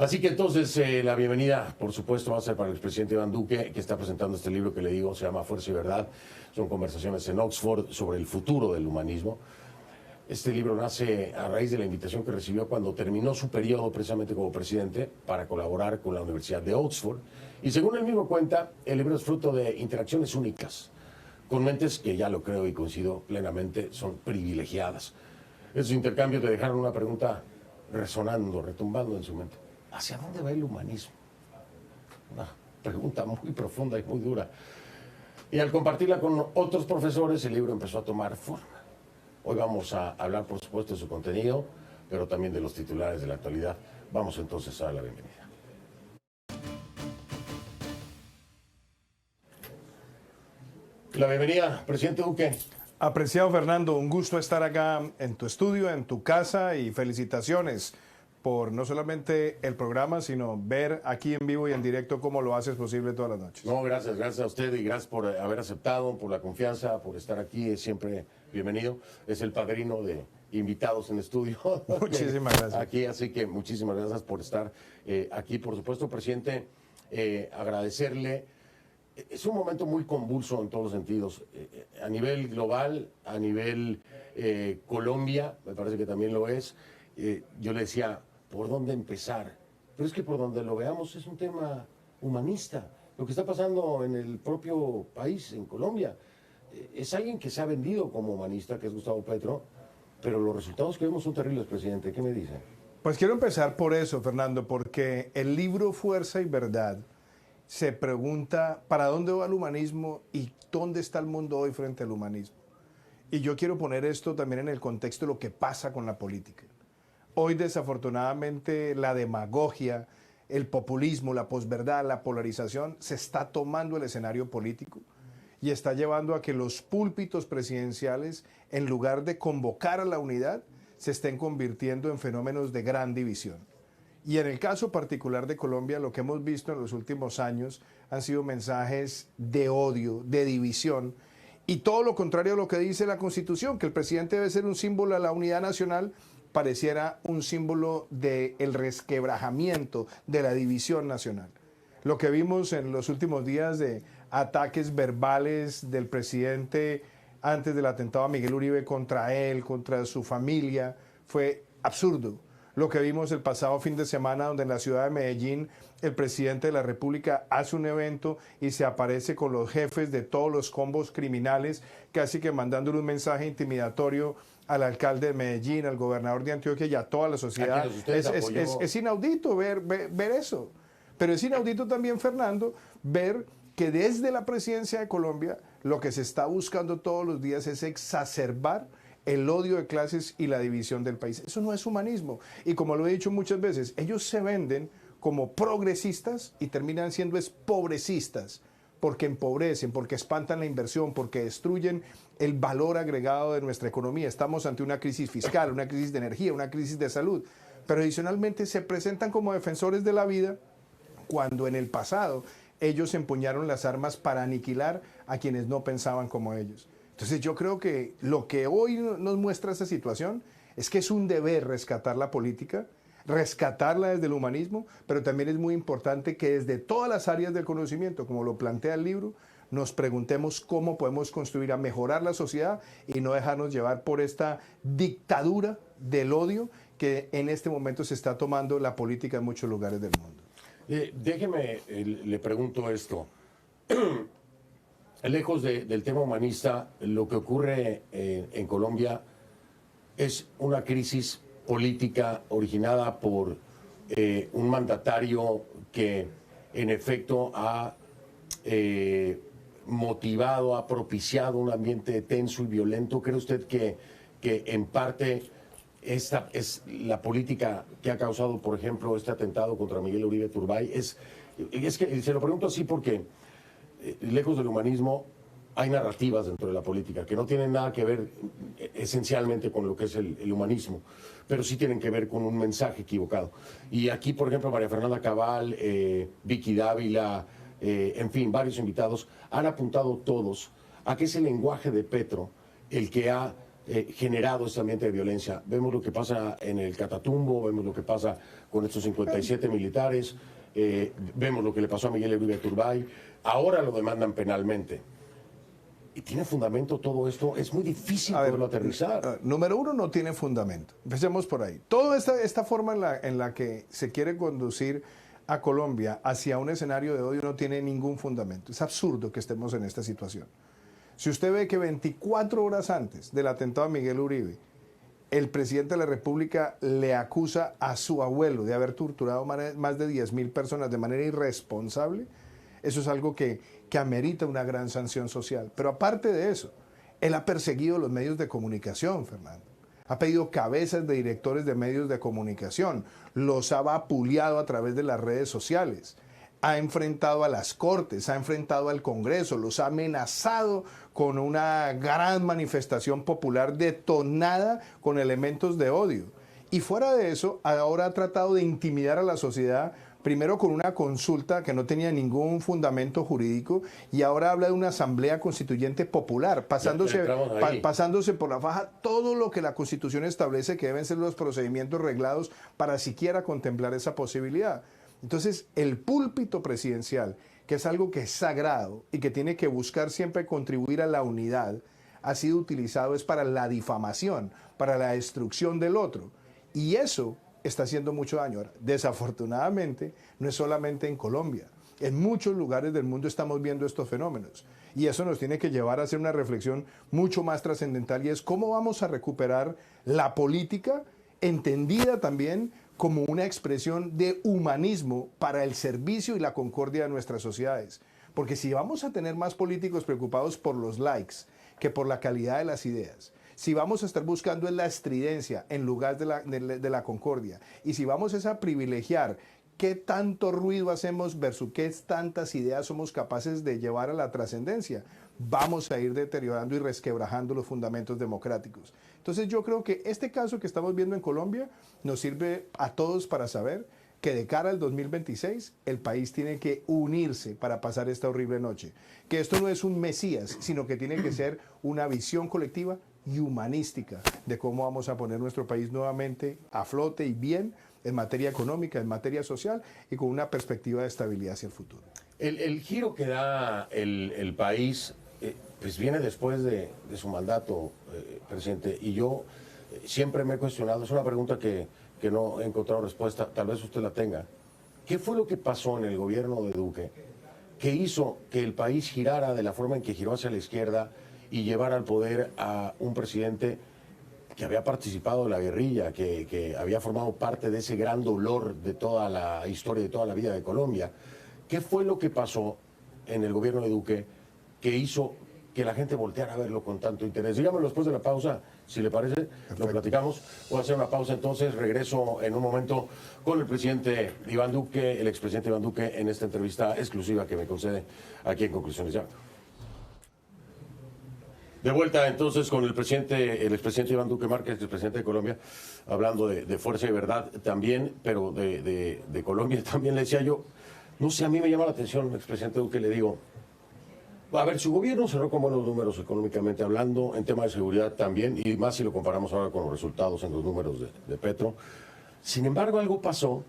Así que entonces la bienvenida, por supuesto, va a ser para el expresidente Iván Duque, que está presentando este libro que le digo, se llama Fuerza y Verdad. Son conversaciones en Oxford sobre el futuro del humanismo. Este libro nace a raíz de la invitación que recibió cuando terminó su periodo precisamente como presidente para colaborar con la Universidad de Oxford. Y según él mismo cuenta, el libro es fruto de interacciones únicas, con mentes que ya lo creo y coincido plenamente, son privilegiadas. Esos intercambios le dejaron una pregunta resonando, retumbando en su mente. ¿Hacia dónde va el humanismo? Una pregunta muy profunda y muy dura. Y al compartirla con otros profesores, el libro empezó a tomar forma. Hoy vamos a hablar, por supuesto, de su contenido, pero también de los titulares de la actualidad. Vamos entonces a dar la bienvenida. La bienvenida, presidente Duque. Apreciado Fernando, un gusto estar acá en tu estudio, en tu casa, y felicitaciones por no solamente el programa, sino ver aquí en vivo y en directo cómo lo haces posible todas las noches. No, gracias a usted y gracias por haber aceptado, por la confianza, por estar aquí, es siempre bienvenido. Es el padrino de invitados en estudio. Muchísimas gracias. Aquí, así que muchísimas gracias por estar aquí. Por supuesto, presidente, agradecerle. Es un momento muy convulso en todos los sentidos, a nivel global, a nivel Colombia, me parece que también lo es. Yo le decía, ¿por dónde empezar? Pero es que por donde lo veamos es un tema humanista. Lo que está pasando en el propio país, en Colombia, es alguien que se ha vendido como humanista, que es Gustavo Petro, pero los resultados que vemos son terribles, presidente. ¿Qué me dice? Pues quiero empezar por eso, Fernando, porque el libro Fuerza y Verdad se pregunta ¿para dónde va el humanismo y dónde está el mundo hoy frente al humanismo? Y yo quiero poner esto también en el contexto de lo que pasa con la política. Hoy, desafortunadamente, la demagogia, el populismo, la posverdad, la polarización, se está tomando el escenario político y está llevando a que los púlpitos presidenciales, en lugar de convocar a la unidad, se estén convirtiendo en fenómenos de gran división. Y en el caso particular de Colombia, lo que hemos visto en los últimos años han sido mensajes de odio, de división, y todo lo contrario a lo que dice la Constitución, que el presidente debe ser un símbolo de la unidad nacional, pareciera un símbolo del resquebrajamiento, de la división nacional. Lo que vimos en los últimos días de ataques verbales del presidente antes del atentado a Miguel Uribe contra él, contra su familia, fue absurdo. Lo que vimos el pasado fin de semana, donde en la ciudad de Medellín el presidente de la República hace un evento y se aparece con los jefes de todos los combos criminales, casi que mandándole un mensaje intimidatorio al alcalde de Medellín, al gobernador de Antioquia y a toda la sociedad. Es inaudito ver eso. Pero es inaudito también, Fernando, ver que desde la presidencia de Colombia lo que se está buscando todos los días es exacerbar el odio de clases y la división del país. Eso no es humanismo. Y como lo he dicho muchas veces, ellos se venden como progresistas y terminan siendo pobrecistas, porque empobrecen, porque espantan la inversión, porque destruyen el valor agregado de nuestra economía. Estamos ante una crisis fiscal, una crisis de energía, una crisis de salud. Pero adicionalmente se presentan como defensores de la vida cuando en el pasado ellos empuñaron las armas para aniquilar a quienes no pensaban como ellos. Entonces yo creo que lo que hoy nos muestra esta situación es que es un deber rescatar la política, rescatarla desde el humanismo, pero también es muy importante que desde todas las áreas del conocimiento, como lo plantea el libro, nos preguntemos cómo podemos construir a mejorar la sociedad y no dejarnos llevar por esta dictadura del odio que en este momento se está tomando la política en muchos lugares del mundo. Déjeme, le pregunto esto. Lejos del tema humanista, lo que ocurre en Colombia es una crisis política originada por un mandatario que en efecto ha motivado, ha propiciado un ambiente tenso y violento. ¿Cree usted que en parte esta es la política que ha causado, por ejemplo, este atentado contra Miguel Uribe Turbay? Es que se lo pregunto así porque lejos del humanismo hay narrativas dentro de la política que no tienen nada que ver esencialmente con lo que es el humanismo, pero sí tienen que ver con un mensaje equivocado. Y aquí, por ejemplo, María Fernanda Cabal, Vicky Dávila, en fin, varios invitados han apuntado todos a que es el lenguaje de Petro el que ha generado este ambiente de violencia. Vemos lo que pasa en el Catatumbo, vemos lo que pasa con estos 57 militares, vemos lo que le pasó a Miguel Uribe Turbay, ahora lo demandan penalmente. ¿Y tiene fundamento todo esto? Es muy difícil poderlo aterrizar. Número uno, no tiene fundamento. Empecemos por ahí. Toda esta forma en la que se quiere conducir a Colombia hacia un escenario de odio no tiene ningún fundamento. Es absurdo que estemos en esta situación. Si usted ve que 24 horas antes del atentado a Miguel Uribe, el presidente de la República le acusa a su abuelo de haber torturado más de 10.000 personas de manera irresponsable, eso es algo que amerita una gran sanción social. Pero aparte de eso, él ha perseguido los medios de comunicación, Fernando. Ha pedido cabezas de directores de medios de comunicación, los ha vapuleado a través de las redes sociales, ha enfrentado a las Cortes, ha enfrentado al Congreso, los ha amenazado con una gran manifestación popular detonada con elementos de odio. Y fuera de eso, ahora ha tratado de intimidar a la sociedad, primero con una consulta que no tenía ningún fundamento jurídico, y ahora habla de una asamblea constituyente popular, pasándose por la faja todo lo que la Constitución establece que deben ser los procedimientos reglados para siquiera contemplar esa posibilidad. Entonces, el púlpito presidencial, que es algo que es sagrado y que tiene que buscar siempre contribuir a la unidad, ha sido utilizado es para la difamación, para la destrucción del otro. Y eso está haciendo mucho daño. Ahora, desafortunadamente, no es solamente en Colombia. En muchos lugares del mundo estamos viendo estos fenómenos. Y eso nos tiene que llevar a hacer una reflexión mucho más trascendental, y es cómo vamos a recuperar la política entendida también como una expresión de humanismo para el servicio y la concordia de nuestras sociedades. Porque si vamos a tener más políticos preocupados por los likes que por la calidad de las ideas, si vamos a estar buscando la estridencia en lugar de la concordia, y si vamos a privilegiar qué tanto ruido hacemos versus qué tantas ideas somos capaces de llevar a la trascendencia, vamos a ir deteriorando y resquebrajando los fundamentos democráticos. Entonces yo creo que este caso que estamos viendo en Colombia nos sirve a todos para saber que de cara al 2026 el país tiene que unirse para pasar esta horrible noche. Que esto no es un mesías, sino que tiene que ser una visión colectiva y humanística de cómo vamos a poner nuestro país nuevamente a flote y bien en materia económica, en materia social, y con una perspectiva de estabilidad hacia el futuro. El giro que da el país pues viene después de su mandato, presidente, y yo siempre me he cuestionado, es una pregunta que no he encontrado respuesta, tal vez usted la tenga. ¿Qué fue lo que pasó en el gobierno de Duque que hizo que el país girara de la forma en que giró hacia la izquierda y llevar al poder a un presidente que había participado en la guerrilla, que había formado parte de ese gran dolor de toda la historia, de toda la vida de Colombia? ¿Qué fue lo que pasó en el gobierno de Duque que hizo que la gente volteara a verlo con tanto interés? Dígamelo después de la pausa, si le parece. Perfecto. Lo platicamos. Voy a hacer una pausa entonces, regreso en un momento con el presidente Iván Duque, el expresidente Iván Duque, en esta entrevista exclusiva que me concede aquí en Conclusiones Ya. De vuelta entonces con el expresidente Iván Duque Márquez, el presidente de Colombia, hablando de fuerza y verdad también, pero de Colombia también. Le decía yo, no sé, a mí me llama la atención, expresidente Duque, le digo, a ver, su gobierno cerró con buenos números económicamente hablando, en tema de seguridad también, y más si lo comparamos ahora con los resultados en los números de Petro. Sin embargo, algo pasó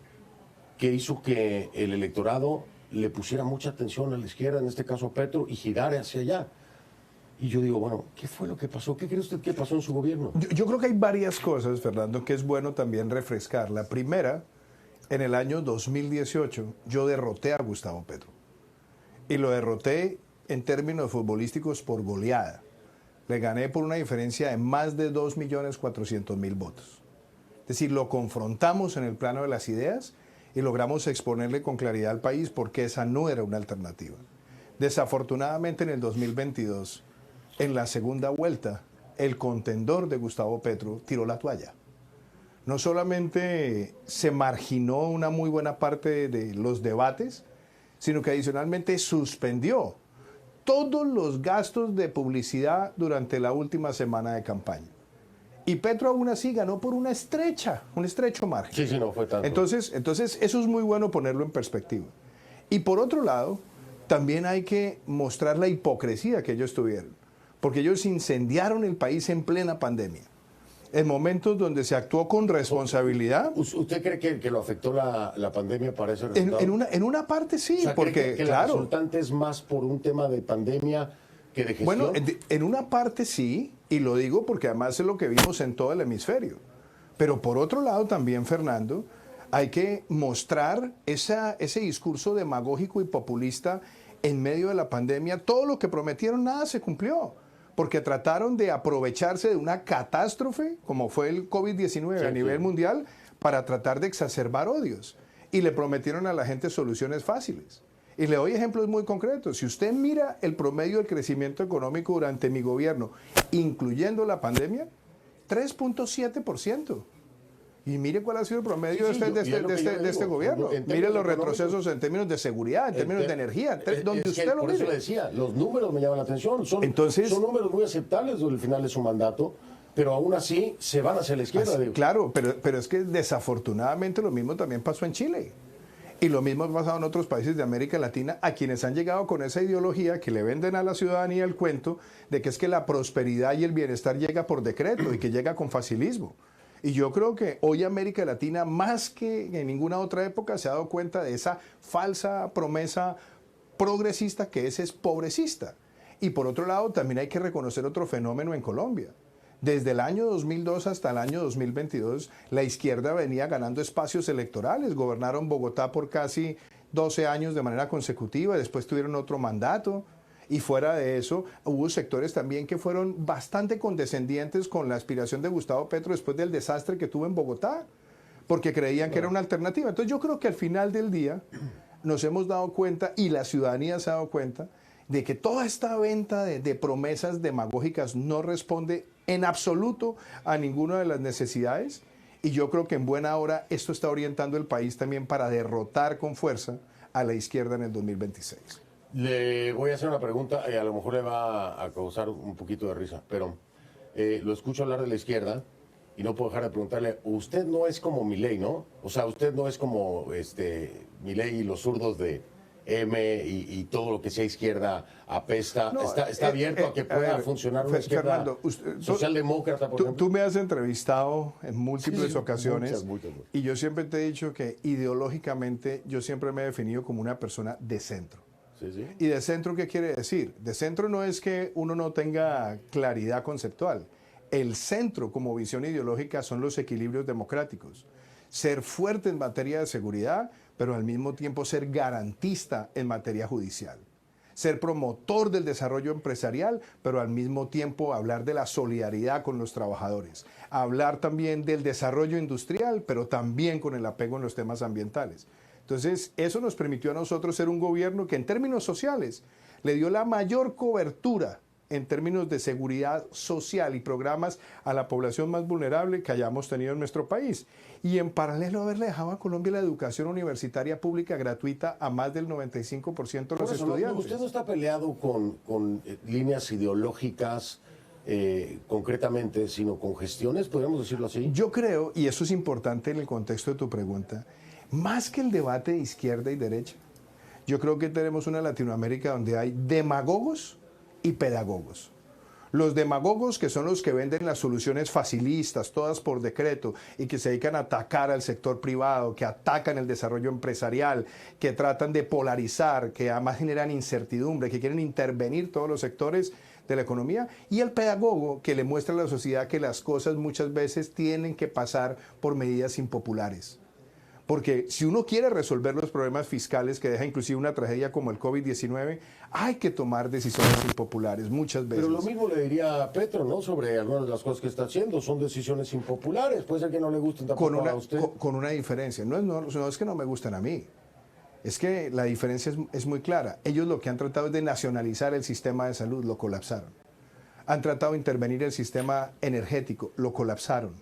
que hizo que el electorado le pusiera mucha atención a la izquierda, en este caso a Petro, y girara hacia allá. Y yo digo, bueno, ¿qué fue lo que pasó? ¿Qué cree usted que pasó en su gobierno? Yo creo que hay varias cosas, Fernando, que es bueno también refrescar. La primera, en el año 2018, yo derroté a Gustavo Petro. Y lo derroté en términos futbolísticos por goleada. Le gané por una diferencia de más de 2.400.000 votos. Es decir, lo confrontamos en el plano de las ideas y logramos exponerle con claridad al país porque esa no era una alternativa. Desafortunadamente, en el 2022, en la segunda vuelta, el contendor de Gustavo Petro tiró la toalla. No solamente se marginó una muy buena parte de los debates, sino que adicionalmente suspendió todos los gastos de publicidad durante la última semana de campaña. Y Petro aún así ganó por un estrecho margen. Sí, no fue tanto. Entonces, eso es muy bueno ponerlo en perspectiva. Y por otro lado, también hay que mostrar la hipocresía que ellos tuvieron. porque ellos incendiaron el país en plena pandemia, en momentos donde se actuó con responsabilidad. ¿Usted cree que lo afectó la pandemia para ese resultado? En una parte sí, O sea, porque ¿cree que claro. la resultante es más por un tema de pandemia que de gestión? Bueno, en una parte sí, y lo digo porque además es lo que vimos en todo el hemisferio. Pero por otro lado también, Fernando, hay que mostrar ese discurso demagógico y populista en medio de la pandemia. Todo lo que prometieron, nada se cumplió, porque trataron de aprovecharse de una catástrofe, como fue el COVID-19 a nivel mundial, para tratar de exacerbar odios. Y le prometieron a la gente soluciones fáciles. Y le doy ejemplos muy concretos. Si usted mira el promedio del crecimiento económico durante mi gobierno, incluyendo la pandemia, 3.7%. Y mire cuál ha sido el promedio de este gobierno. Mire los retrocesos en términos de seguridad, en términos de energía, donde usted lo mire. Por eso le decía, los números me llaman la atención. Son números muy aceptables al final de su mandato, pero aún así se van hacia la izquierda. Claro, pero es que desafortunadamente lo mismo también pasó en Chile. Y lo mismo ha pasado en otros países de América Latina, a quienes han llegado con esa ideología que le venden a la ciudadanía el cuento de que es que la prosperidad y el bienestar llega por decreto y que llega con facilismo. Y yo creo que hoy América Latina, más que en ninguna otra época, se ha dado cuenta de esa falsa promesa progresista que es pobrecista. Y por otro lado, también hay que reconocer otro fenómeno en Colombia. Desde el año 2002 hasta el año 2022, la izquierda venía ganando espacios electorales. Gobernaron Bogotá por casi 12 años de manera consecutiva, después tuvieron otro mandato. Y fuera de eso, hubo sectores también que fueron bastante condescendientes con la aspiración de Gustavo Petro después del desastre que tuvo en Bogotá, porque creían que era una alternativa. Entonces yo creo que al final del día nos hemos dado cuenta, y la ciudadanía se ha dado cuenta, de que toda esta venta de promesas demagógicas no responde en absoluto a ninguna de las necesidades. Y yo creo que en buena hora esto está orientando el país también para derrotar con fuerza a la izquierda en el 2026. Le voy a hacer una pregunta y a lo mejor le va a causar un poquito de risa, pero lo escucho hablar de la izquierda y no puedo dejar de preguntarle, usted no es como Milei, ¿no? O sea, usted no es como Milei y los zurdos de M y todo lo que sea izquierda apesta. No, está abierto a que pueda funcionar una izquierda socialdemócrata, por ejemplo. Tú me has entrevistado en múltiples ocasiones muchas. Y yo siempre te he dicho que ideológicamente yo siempre me he definido como una persona de centro. Sí. ¿Y de centro qué quiere decir? De centro no es que uno no tenga claridad conceptual. El centro como visión ideológica son los equilibrios democráticos. Ser fuerte en materia de seguridad, pero al mismo tiempo ser garantista en materia judicial. Ser promotor del desarrollo empresarial, pero al mismo tiempo hablar de la solidaridad con los trabajadores. Hablar también del desarrollo industrial, pero también con el apego en los temas ambientales. Entonces, eso nos permitió a nosotros ser un gobierno que en términos sociales le dio la mayor cobertura en términos de seguridad social y programas a la población más vulnerable que hayamos tenido en nuestro país. Y en paralelo haberle dejado a Colombia la educación universitaria pública gratuita a más del 95% de los estudiantes. ¿Usted no está peleado con líneas ideológicas concretamente, sino con gestiones, podríamos decirlo así? Yo creo, y eso es importante en el contexto de tu pregunta, más que el debate de izquierda y derecha, yo creo que tenemos una Latinoamérica donde hay demagogos y pedagogos. Los demagogos, que son los que venden las soluciones facilistas, todas por decreto, y que se dedican a atacar al sector privado, que atacan el desarrollo empresarial, que tratan de polarizar, que además generan incertidumbre, que quieren intervenir todos los sectores de la economía, y el pedagogo, que le muestra a la sociedad que las cosas muchas veces tienen que pasar por medidas impopulares. Porque si uno quiere resolver los problemas fiscales que deja inclusive una tragedia como el COVID-19, hay que tomar decisiones impopulares muchas veces. Pero lo mismo le diría a Petro, ¿no? Sobre algunas de las cosas que está haciendo. Son decisiones impopulares. Puede ser que no le gusten tampoco a usted. Con una diferencia. No es que no me gusten a mí. Es que la diferencia es muy clara. Ellos lo que han tratado es de nacionalizar el sistema de salud, lo colapsaron. Han tratado de intervenir el sistema energético, lo colapsaron.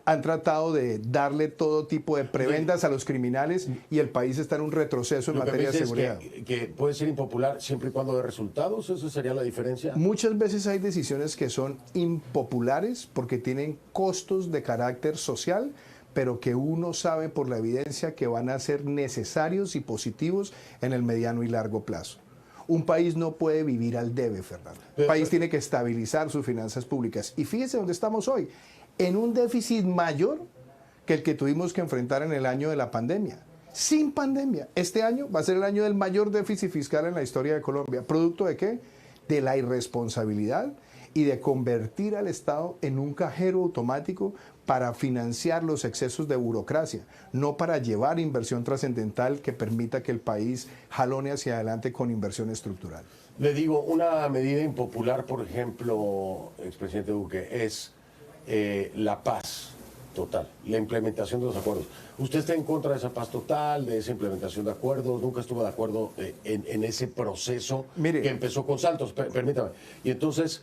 Han tratado de darle todo tipo de prebendas a los criminales y el país está en un retroceso en materia de seguridad. Que puede ser impopular siempre y cuando dé resultados, ¿eso sería la diferencia? Muchas veces hay decisiones que son impopulares porque tienen costos de carácter social, pero que uno sabe por la evidencia que van a ser necesarios y positivos en el mediano y largo plazo. Un país no puede vivir al debe, Fernando. El país tiene que estabilizar sus finanzas públicas. Y fíjese dónde estamos hoy, en un déficit mayor que el que tuvimos que enfrentar en el año de la pandemia. Sin pandemia. Este año va a ser el año del mayor déficit fiscal en la historia de Colombia. ¿Producto de qué? De la irresponsabilidad y de convertir al Estado en un cajero automático para financiar los excesos de burocracia, no para llevar inversión trascendental que permita que el país jalone hacia adelante con inversión estructural. Le digo, una medida impopular, por ejemplo, expresidente Duque, es la paz total, la implementación de los acuerdos. ¿Usted está en contra de esa paz total, de esa implementación de acuerdos? ¿Nunca estuvo de acuerdo en ese proceso que empezó con Santos? Permítame. Y entonces,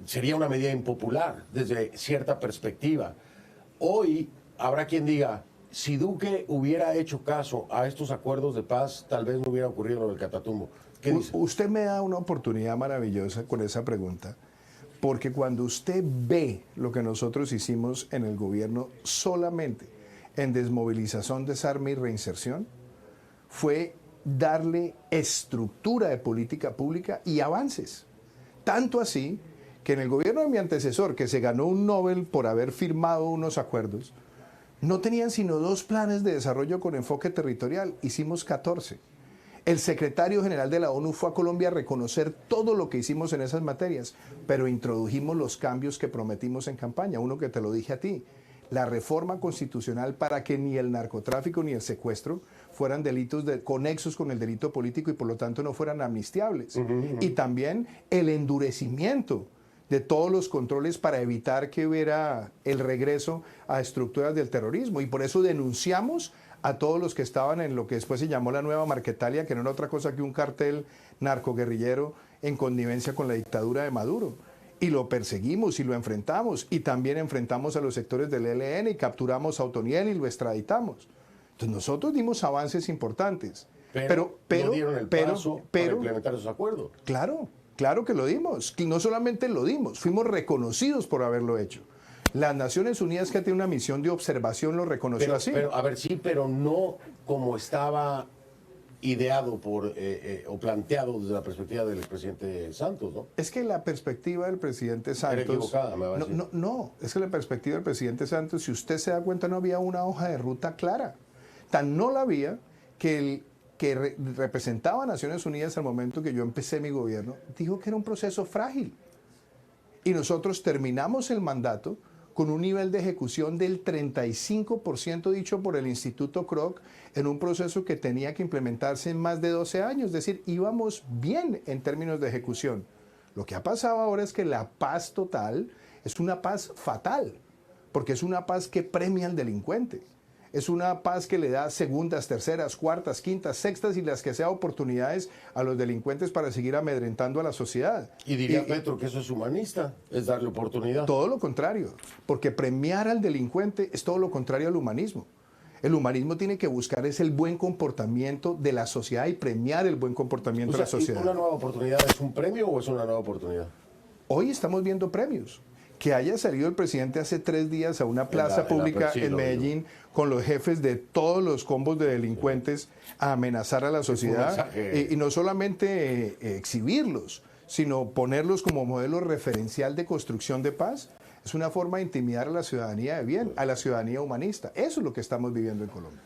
sería una medida impopular desde cierta perspectiva. Hoy habrá quien diga, si Duque hubiera hecho caso a estos acuerdos de paz, tal vez no hubiera ocurrido lo del Catatumbo. ¿Qué dice? Usted me da una oportunidad maravillosa con esa pregunta, porque cuando usted ve lo que nosotros hicimos en el gobierno solamente en desmovilización, desarme y reinserción, fue darle estructura de política pública y avances. Tanto así que en el gobierno de mi antecesor, que se ganó un Nobel por haber firmado unos acuerdos, no tenían sino 2 planes de desarrollo con enfoque territorial. Hicimos 14. El secretario general de la ONU fue a Colombia a reconocer todo lo que hicimos en esas materias, pero introdujimos los cambios que prometimos en campaña. Uno que te lo dije a ti, la reforma constitucional para que ni el narcotráfico ni el secuestro fueran delitos conexos con el delito político y por lo tanto no fueran amnistiables. Y también el endurecimiento de todos los controles para evitar que hubiera el regreso a estructuras del terrorismo. Y por eso denunciamos a todos los que estaban en lo que después se llamó la Nueva Marquetalia, que no era otra cosa que un cartel narcoguerrillero en connivencia con la dictadura de Maduro. Y lo perseguimos y lo enfrentamos. Y también enfrentamos a los sectores del ELN y capturamos a Otoniel y lo extraditamos. Entonces nosotros dimos avances importantes. Pero no dieron el paso para implementar esos acuerdos. Claro que lo dimos. Y no solamente lo dimos, fuimos reconocidos por haberlo hecho. Las Naciones Unidas, que tiene una misión de observación, lo reconoció así. Pero no como estaba ideado o planteado desde la perspectiva del expresidente Santos, ¿no? Es que la perspectiva del presidente Santos... Era equivocada, me va a decir. No, es que la perspectiva del presidente Santos, si usted se da cuenta, no había una hoja de ruta clara. Tan no la había que el que representaba a Naciones Unidas al momento que yo empecé mi gobierno, dijo que era un proceso frágil. Y nosotros terminamos el mandato con un nivel de ejecución del 35% dicho por el Instituto Kroc en un proceso que tenía que implementarse en más de 12 años. Es decir, íbamos bien en términos de ejecución. Lo que ha pasado ahora es que la paz total es una paz fatal, porque es una paz que premia al delincuente. Es una paz que le da segundas, terceras, cuartas, quintas, sextas y las que sea oportunidades a los delincuentes para seguir amedrentando a la sociedad. Y diría Petro que eso es humanista, es darle oportunidad. Todo lo contrario, porque premiar al delincuente es todo lo contrario al humanismo. El humanismo tiene que buscar es el buen comportamiento de la sociedad y premiar el buen comportamiento de la sociedad. ¿Una nueva oportunidad es un premio o es una nueva oportunidad? Hoy estamos viendo premios. Que haya salido el presidente hace 3 días a una plaza pública en Medellín con los jefes de todos los combos de delincuentes a amenazar a la sociedad y no solamente exhibirlos, sino ponerlos como modelo referencial de construcción de paz. Es una forma de intimidar a la ciudadanía de bien, a la ciudadanía humanista. Eso es lo que estamos viviendo en Colombia.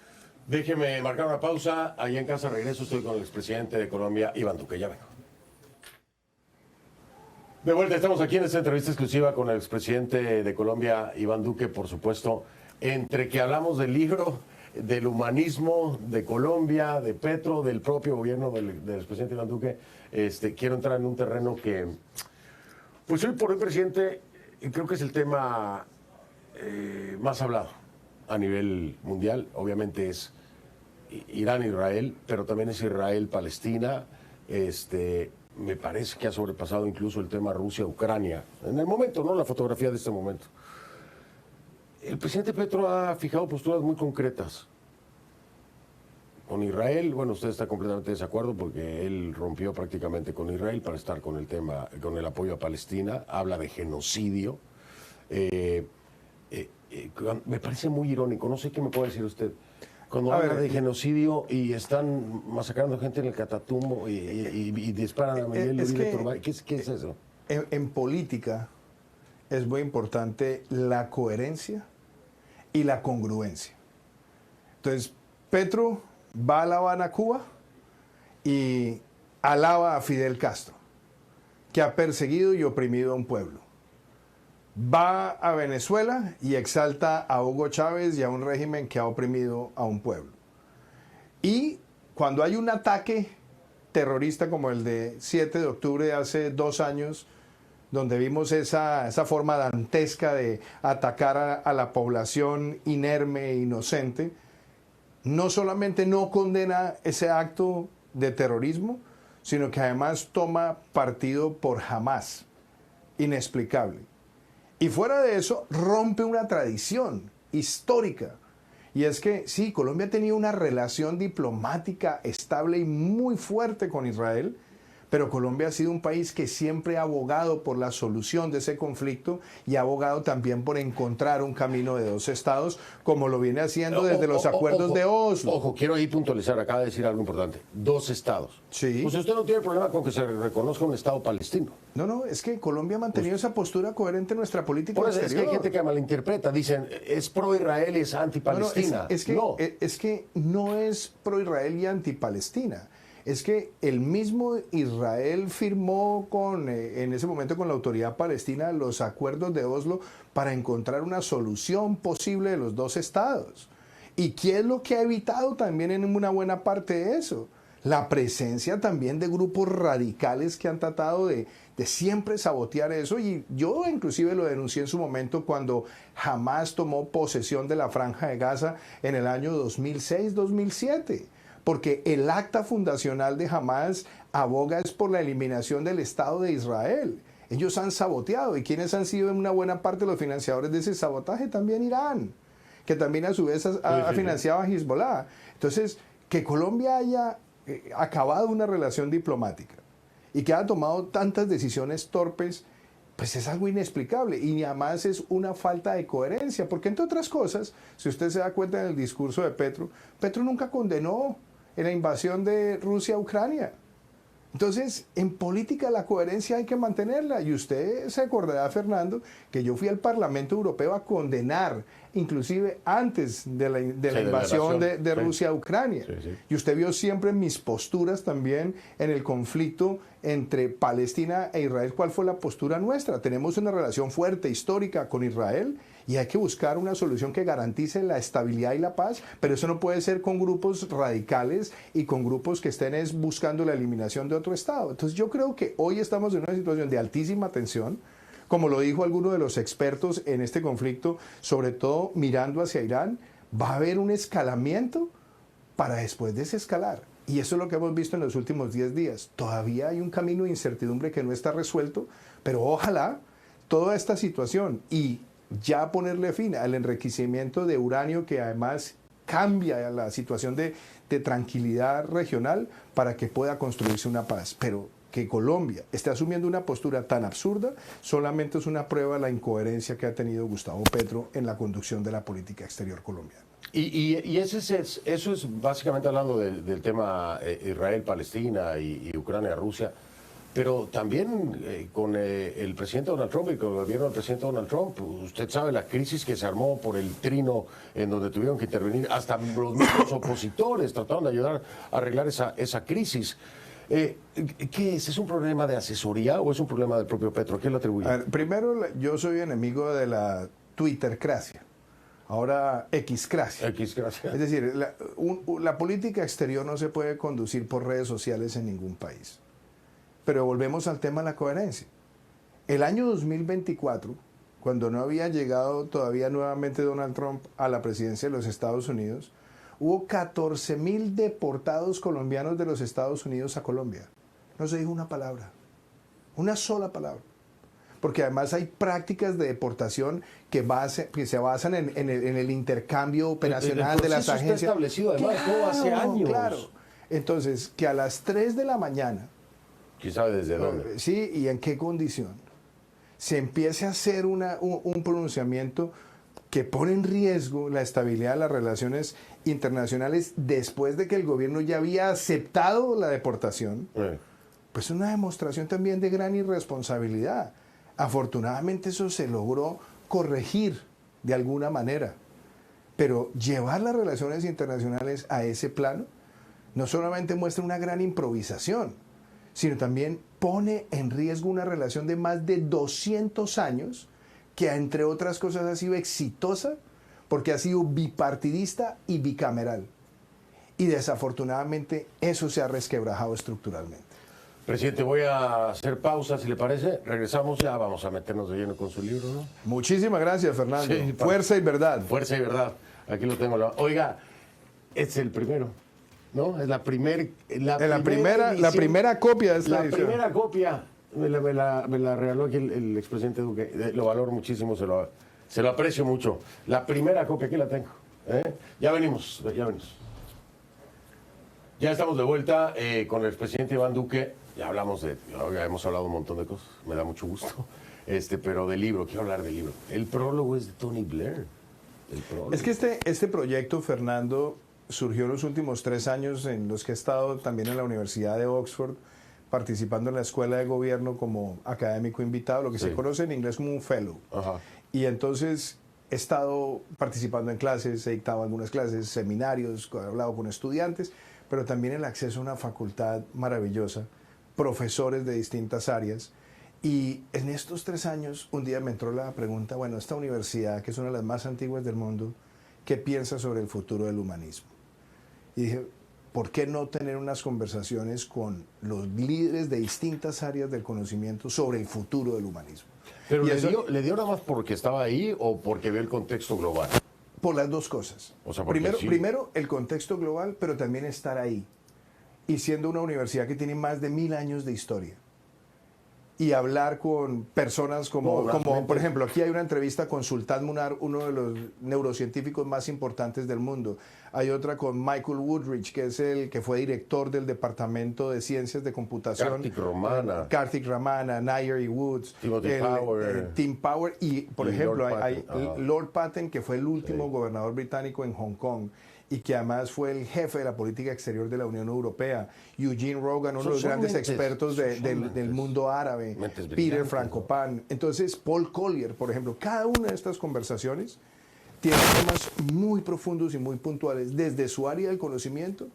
Déjeme marcar una pausa. Allá en casa regreso, estoy con el expresidente de Colombia, Iván Duque. Ya vengo. De vuelta, estamos aquí en esta entrevista exclusiva con el expresidente de Colombia, Iván Duque, por supuesto, entre que hablamos del libro, del humanismo de Colombia, de Petro, del propio gobierno del expresidente Iván Duque, quiero entrar en un terreno que, pues hoy por hoy, presidente, creo que es el tema más hablado a nivel mundial. Obviamente es Irán-Israel, pero también es Israel-Palestina, me parece que ha sobrepasado incluso el tema Rusia-Ucrania. En el momento, ¿no? La fotografía de este momento. El presidente Petro ha fijado posturas muy concretas. Con Israel, bueno, usted está completamente de desacuerdo porque él rompió prácticamente con Israel para estar con el tema, con el apoyo a Palestina. Habla de genocidio. Me parece muy irónico. No sé qué me puede decir usted. Cuando hablan de genocidio y están masacrando gente en el Catatumbo y disparan a Miguel Uribe Turbay, ¿qué es eso? En política es muy importante la coherencia y la congruencia. Entonces, Petro va a La Habana, Cuba, y alaba a Fidel Castro, que ha perseguido y oprimido a un pueblo. Va a Venezuela y exalta a Hugo Chávez y a un régimen que ha oprimido a un pueblo. Y cuando hay un ataque terrorista como el de 7 de octubre de hace 2 años, donde vimos esa forma dantesca de atacar a la población inerme e inocente, no solamente no condena ese acto de terrorismo, sino que además toma partido por Hamás, inexplicable. Y fuera de eso, rompe una tradición histórica. Y es que, sí, Colombia ha tenido una relación diplomática estable y muy fuerte con Israel, pero Colombia ha sido un país que siempre ha abogado por la solución de ese conflicto y ha abogado también por encontrar un camino de 2 estados, como lo viene haciendo desde los acuerdos de Oslo. Ojo, quiero ahí puntualizar, acaba de decir algo importante. 2 estados. Sí. Pues usted no tiene problema con que se reconozca un estado palestino. No, es que Colombia ha mantenido esa postura coherente en nuestra política exterior. Es que hay gente que malinterpreta, dicen, es pro-Israel y es anti-Palestina. Es que no es pro-Israel y anti-Palestina. Es que el mismo Israel firmó en ese momento con la autoridad palestina los acuerdos de Oslo para encontrar una solución posible de los 2 estados. ¿Y qué es lo que ha evitado también en una buena parte de eso? La presencia también de grupos radicales que han tratado de siempre sabotear eso, y yo inclusive lo denuncié en su momento cuando Hamás tomó posesión de la Franja de Gaza en el año 2006-2007. Porque el acta fundacional de Hamás aboga es por la eliminación del Estado de Israel. Ellos han saboteado. ¿Y quiénes han sido en una buena parte los financiadores de ese sabotaje? También Irán, que también a su vez ha financiado a Hezbollah. Entonces, que Colombia haya acabado una relación diplomática y que haya tomado tantas decisiones torpes, pues es algo inexplicable, y además es una falta de coherencia, porque entre otras cosas, si usted se da cuenta en el discurso de Petro nunca condenó la invasión de Rusia a Ucrania. Entonces, en política la coherencia hay que mantenerla, y usted se acordará, Fernando, que yo fui al Parlamento Europeo a condenar, inclusive antes de la invasión de Rusia a Ucrania. Sí. Y usted vio siempre mis posturas también en el conflicto entre Palestina e Israel. ¿Cuál fue la postura nuestra? Tenemos una relación fuerte, histórica con Israel, y hay que buscar una solución que garantice la estabilidad y la paz, pero eso no puede ser con grupos radicales y con grupos que estén buscando la eliminación de otro Estado. Entonces yo creo que hoy estamos en una situación de altísima tensión, como lo dijo alguno de los expertos en este conflicto, sobre todo mirando hacia Irán. Va a haber un escalamiento para después desescalar. Y eso es lo que hemos visto en los últimos 10 días. Todavía hay un camino de incertidumbre que no está resuelto, pero ojalá toda esta situación y ya ponerle fin al enriquecimiento de uranio, que además cambia la situación de tranquilidad regional, para que pueda construirse una paz. Pero que Colombia esté asumiendo una postura tan absurda solamente es una prueba de la incoherencia que ha tenido Gustavo Petro en la conducción de la política exterior colombiana. Y eso es básicamente hablando del tema Israel-Palestina y Ucrania-Rusia. Pero también con el presidente Donald Trump y con el gobierno del presidente Donald Trump, usted sabe la crisis que se armó por el trino, en donde tuvieron que intervenir hasta los mismos opositores, trataron de ayudar a arreglar esa crisis. ¿Qué es? ¿Es un problema de asesoría o es un problema del propio Petro? ¿A qué lo atribuye? Primero, yo soy enemigo de la Twittercracia. Ahora Xcracia. Es decir, la política exterior no se puede conducir por redes sociales en ningún país. Pero volvemos al tema de la coherencia. El año 2024, cuando no había llegado todavía nuevamente Donald Trump a la presidencia de los Estados Unidos, hubo 14.000 deportados colombianos de los Estados Unidos a Colombia. No se dijo una palabra, una sola palabra. Porque además hay prácticas de deportación que se basan en el intercambio operacional de las agencias. Está establecido además todo hace años. Claro. Entonces, que a las 3 de la mañana, ¿quién sabe desde dónde? Sí, y en qué condición se empiece a hacer un pronunciamiento que pone en riesgo la estabilidad de las relaciones internacionales después de que el gobierno ya había aceptado la deportación, pues una demostración también de gran irresponsabilidad. Afortunadamente eso se logró corregir de alguna manera, pero llevar las relaciones internacionales a ese plano no solamente muestra una gran improvisación, sino también pone en riesgo una relación de más de 200 años que, entre otras cosas, ha sido exitosa porque ha sido bipartidista y bicameral. Y desafortunadamente eso se ha resquebrajado estructuralmente. Presidente, voy a hacer pausa, si le parece. Regresamos, ya vamos a meternos de lleno con su libro, ¿no? Muchísimas gracias, Fernando. Sí, Fuerza y verdad. Fuerza y verdad. Aquí lo tengo. Oiga, es el primero, ¿no? Es la primera copia de esta edición. La primera copia. Me la regaló aquí el expresidente Duque. Lo valoro muchísimo, se lo aprecio mucho. La primera copia, aquí la tengo. Ya venimos. Ya estamos de vuelta con el expresidente Iván Duque. Ya hemos hablado un montón de cosas. Me da mucho gusto. Pero del libro, quiero hablar del libro. El prólogo es de Tony Blair. Es que este proyecto, Fernando, surgió en los últimos 3 años en los que he estado también en la Universidad de Oxford, participando en la Escuela de Gobierno como académico invitado, lo que se conoce en inglés como un fellow. Ajá. Y entonces he estado participando en clases, he dictado algunas clases, seminarios, he hablado con estudiantes, pero también el acceso a una facultad maravillosa, profesores de distintas áreas. Y en estos 3 años, un día me entró la pregunta, bueno, esta universidad, que es una de las más antiguas del mundo, ¿qué piensa sobre el futuro del humanismo? Y dije, ¿por qué no tener unas conversaciones con los líderes de distintas áreas del conocimiento sobre el futuro del humanismo? ¿Pero y le dio nada más porque estaba ahí o porque vio el contexto global? Por las dos cosas. O sea, primero, el contexto global, pero también estar ahí. Y siendo una universidad que tiene más de 1000 años de historia. Y hablar como personas como por ejemplo, aquí hay una entrevista con Sultan Munar, uno de los neurocientíficos más importantes del mundo. Hay otra con Michael Woodridge, que es el que fue director del Departamento de Ciencias de Computación. Karthik Ramana, Nair y Woods. Tim Power. Y, por ejemplo, hay Lord Patten, que fue el último gobernador británico en Hong Kong y que además fue el jefe de la política exterior de la Unión Europea. Eugene Rogan, uno de los grandes expertos del mundo árabe. Peter Frankopan. Entonces, Paul Collier, por ejemplo. Cada una de estas conversaciones tiene temas muy profundos y muy puntuales desde su área del conocimiento,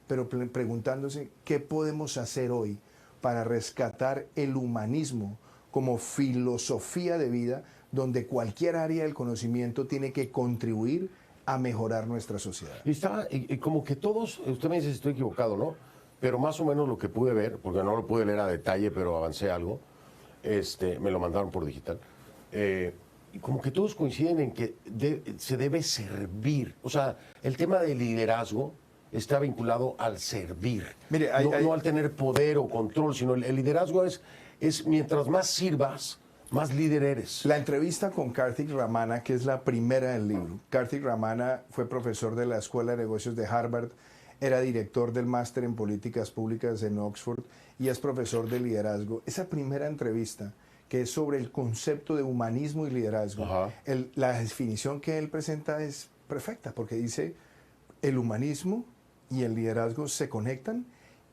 pero preguntándose qué podemos hacer hoy para rescatar el humanismo como filosofía de vida, donde cualquier área del conocimiento tiene que contribuir a mejorar nuestra sociedad. Y como que todos, usted me dice si estoy equivocado, ¿no? Pero más o menos lo que pude ver, porque no lo pude leer a detalle, pero avancé algo, me lo mandaron por digital, y como que todos coinciden en que se debe servir. O sea, el tema del liderazgo está vinculado al servir. Mire, no al tener poder o control, sino el liderazgo es mientras más sirvas, más líder eres. La entrevista con Karthik Ramana, que es la primera del libro. Karthik Ramana fue profesor de la Escuela de Negocios de Harvard, era director del máster en políticas públicas en Oxford y es profesor de liderazgo. Esa primera entrevista, que es sobre el concepto de humanismo y liderazgo, la definición que él presenta es perfecta, porque dice, el humanismo y el liderazgo se conectan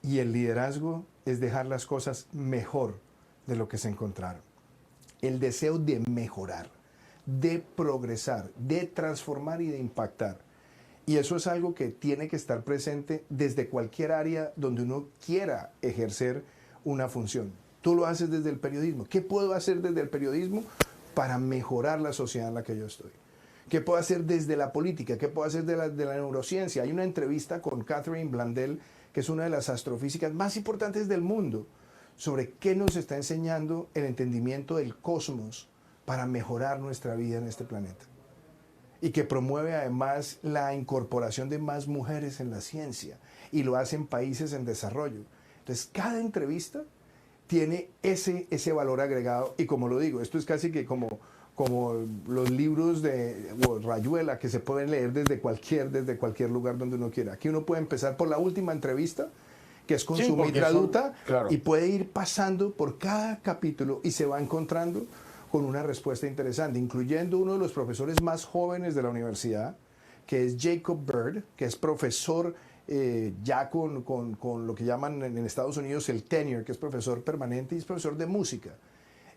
y el liderazgo es dejar las cosas mejor de lo que se encontraron. El deseo de mejorar, de progresar, de transformar y de impactar. Y eso es algo que tiene que estar presente desde cualquier área donde uno quiera ejercer una función. Tú lo haces desde el periodismo. ¿Qué puedo hacer desde el periodismo para mejorar la sociedad en la que yo estoy? ¿Qué puedo hacer desde la política? ¿Qué puedo hacer de la neurociencia? Hay una entrevista con Catherine Blandell, que es una de las astrofísicas más importantes del mundo, sobre qué nos está enseñando el entendimiento del cosmos para mejorar nuestra vida en este planeta. Y que promueve además la incorporación de más mujeres en la ciencia y lo hace en países en desarrollo. Entonces, cada entrevista tiene ese valor agregado y, como lo digo, esto es casi que como los libros de Rayuela que se pueden leer desde cualquier lugar donde uno quiera. Aquí uno puede empezar por la última entrevista, que es con Sumitra Dutta, y puede ir pasando por cada capítulo y se va encontrando con una respuesta interesante, incluyendo uno de los profesores más jóvenes de la universidad, que es Jacob Bird, que es profesor ya con lo que llaman en Estados Unidos el tenure, que es profesor permanente y es profesor de música.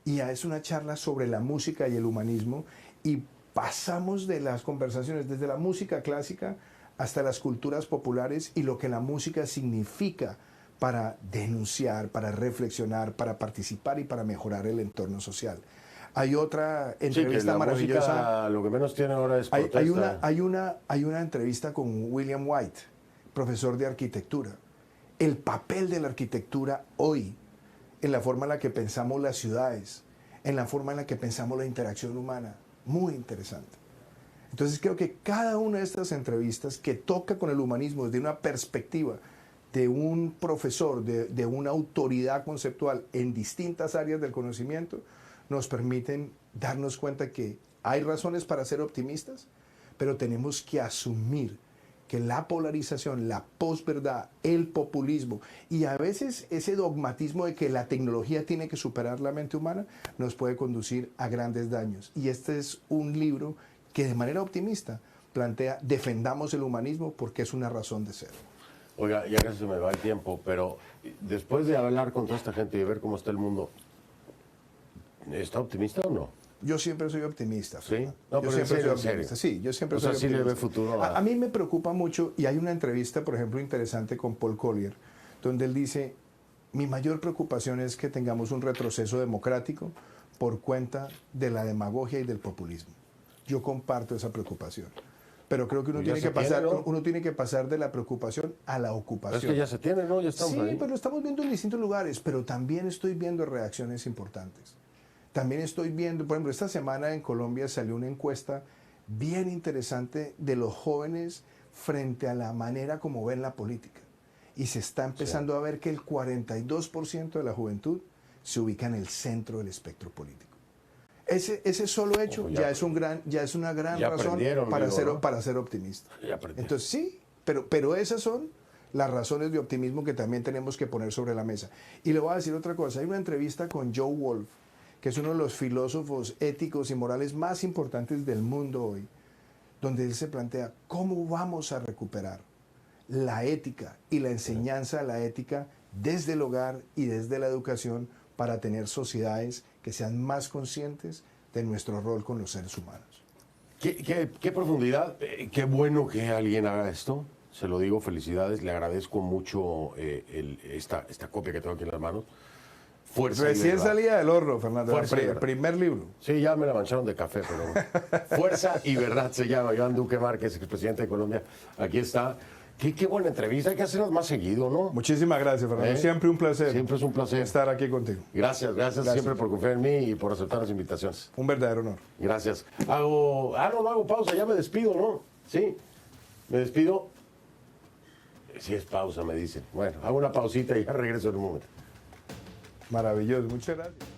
Y es una charla sobre la música y el humanismo y pasamos de las conversaciones desde la música clásica hasta las culturas populares y lo que la música significa para denunciar, para reflexionar, para participar y para mejorar el entorno social. Hay otra entrevista maravillosa. Música, lo que menos tiene ahora es protesta. Hay una entrevista con William White, profesor de arquitectura. El papel de la arquitectura hoy, en la forma en la que pensamos las ciudades, en la forma en la que pensamos la interacción humana, muy interesante. Entonces creo que cada una de estas entrevistas que toca con el humanismo desde una perspectiva de un profesor, de una autoridad conceptual en distintas áreas del conocimiento, nos permiten darnos cuenta que hay razones para ser optimistas, pero tenemos que asumir que la polarización, la posverdad, el populismo y a veces ese dogmatismo de que la tecnología tiene que superar la mente humana nos puede conducir a grandes daños. Y este es un libro que de manera optimista plantea defendamos el humanismo porque es una razón de ser. Oiga, ya casi se me va el tiempo, pero después de hablar con toda esta gente y ver cómo está el mundo, ¿está optimista o no? Yo siempre soy optimista. ¿Sí? No, yo siempre soy optimista. Sí, yo siempre soy optimista. ¿Sí le ve futuro? A mí me preocupa mucho, y hay una entrevista, por ejemplo, interesante con Paul Collier, donde él dice, mi mayor preocupación es que tengamos un retroceso democrático por cuenta de la demagogia y del populismo. Yo comparto esa preocupación. Pero creo que uno tiene que pasar de la preocupación a la ocupación. Es que ya se tiene, ¿no? Ya estamos ahí. Sí, pero lo estamos viendo en distintos lugares, pero también estoy viendo reacciones importantes. También estoy viendo, por ejemplo, esta semana en Colombia salió una encuesta bien interesante de los jóvenes frente a la manera como ven la política. Y se está empezando a ver que el 42% de la juventud se ubica en el centro del espectro político. Ese solo hecho ya es una gran razón para ser optimista. Entonces sí, pero esas son las razones de optimismo que también tenemos que poner sobre la mesa. Y le voy a decir otra cosa, hay una entrevista con Joe Wolf, que es uno de los filósofos éticos y morales más importantes del mundo hoy, donde él se plantea cómo vamos a recuperar la ética y la enseñanza de la ética desde el hogar y desde la educación para tener sociedades que sean más conscientes de nuestro rol con los seres humanos. Qué profundidad, qué bueno que alguien haga esto. Se lo digo, felicidades, le agradezco mucho esta copia que tengo aquí en las manos. Fuerza Recién salía del horno, Fernando. El primer libro. Sí, ya me la mancharon de café, pero Fuerza y Verdad se llama. Iván Duque Márquez, expresidente de Colombia. Aquí está. Qué buena entrevista. Hay que hacerlas más seguido, ¿no? Muchísimas gracias, Fernando. Siempre un placer. Siempre es un placer estar aquí contigo. Gracias siempre por confiar en mí y por aceptar las invitaciones. Un verdadero honor. Gracias. No hago pausa. Ya me despido, ¿no? Sí. Me despido. Sí es pausa, me dicen. Bueno, hago una pausita y ya regreso en un momento. Maravilloso, muchas gracias.